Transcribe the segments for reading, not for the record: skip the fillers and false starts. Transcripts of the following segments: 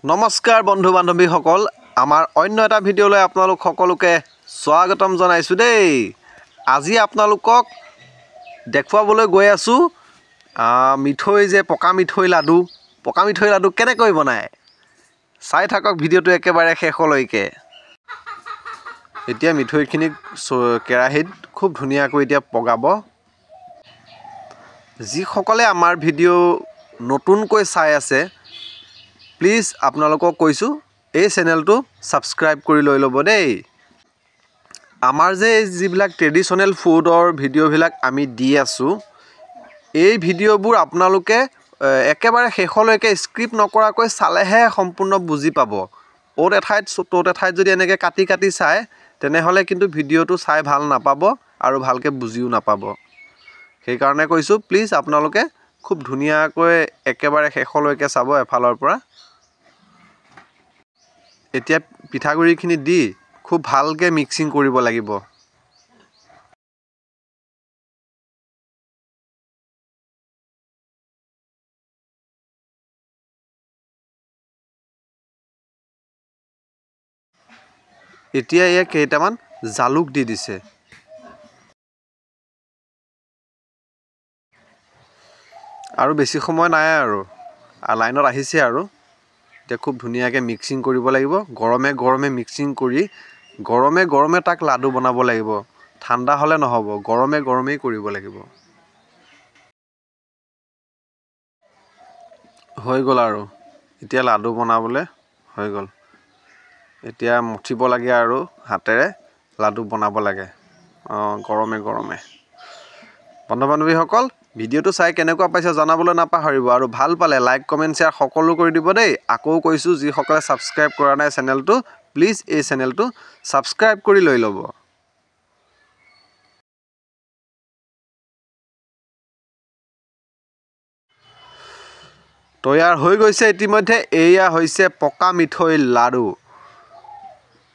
নমস্কাৰ বন্ধু বান্ধৱীসকল আমাৰ অন্য এটা ভিডিঅ'লৈ আপোনালোক সকলোকে স্বাগতম জনাইছো দেই। আজি আপোনালোকক দেখুৱাবলৈ গৈ আছো মিঠৈ যে পকা মিঠৈ লাডু কেনেকৈ বনায় চাই থাকক ভিডিঅ'টো একেবাৰে শেষলৈকে। এতিয়া মিঠৈখিনি কেৰাহীত খুব ধুনীয়াকৈ এতিয়া পগাব। যিসকলে আমাৰ ভিডিঅ' নতুনকৈ চাই আছে প্লিজ আপোনালোকক কৈছোঁ এই চেনেলটো ছাবস্ক্ৰাইব কৰি লৈ ল'ব দেই। আমাৰ যে যিবিলাক ট্ৰেডিশ্যনেল ফুডৰ ভিডিঅ'বিলাক আমি দি আছোঁ এই ভিডিঅ'বোৰ আপোনালোকে একেবাৰে শেষলৈকে স্ক্ৰিপ্ট নকৰাকৈ চালেহে সম্পূৰ্ণ বুজি পাব। অ'ত এঠাইত যদি এনেকৈ কাটি চায় তেনেহ'লে কিন্তু ভিডিঅ'টো চাই ভাল নাপাব আৰু ভালকৈ বুজিও নাপাব। সেইকাৰণে কৈছোঁ প্লিজ আপোনালোকে খুব ধুনীয়াকৈ একেবাৰে শেষলৈকে চাব এফালৰ পৰা। এতিয়া পিঠাগুড়িখিনি দি খুব ভালকৈ মিক্সিং কৰিব লাগিব। এতিয়া ইয়াক কেইটামান জালুক দি দিছে। আৰু বেছি সময় নাই আৰু লাইনত আহিছে আৰু এতিয়া খুব ধুনীয়াকৈ মিক্সিং কৰিব লাগিব। গৰমে মিক্সিং কৰি গৰমে তাক লাডু বনাব লাগিব। ঠাণ্ডা হ'লে নহ'ব, গৰমেই কৰিব লাগিব। হৈ গ'ল আৰু এতিয়া লাডু বনাবলৈ হৈ গ'ল। এতিয়া মঠিব লাগে আৰু হাতেৰে লাডু বনাব লাগে গৰমে। বন্ধু বান্ধৱীসকল ভিডিঅ'টো চাই কেনেকুৱা পাইছে জনাবলৈ নাপাহৰিব আৰু ভাল পালে লাইক কমেণ্ট শ্বেয়াৰ সকলো কৰি দিব দেই। আকৌ কৈছোঁ যিসকলে ছাবস্ক্ৰাইব কৰা নাই চেনেলটো প্লিজ এই চেনেলটো ছাবস্ক্ৰাইব কৰি লৈ ল'ব। তৈয়াৰ হৈ গৈছে ইতিমধ্যে। এয়া হৈছে পকা মিঠৈ লাডু।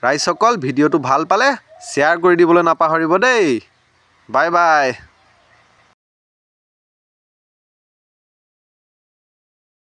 ৰাইজসকল ভিডিঅ'টো ভাল পালে শ্বেয়াৰ কৰি দিবলৈ নাপাহৰিব দেই। Bye bye.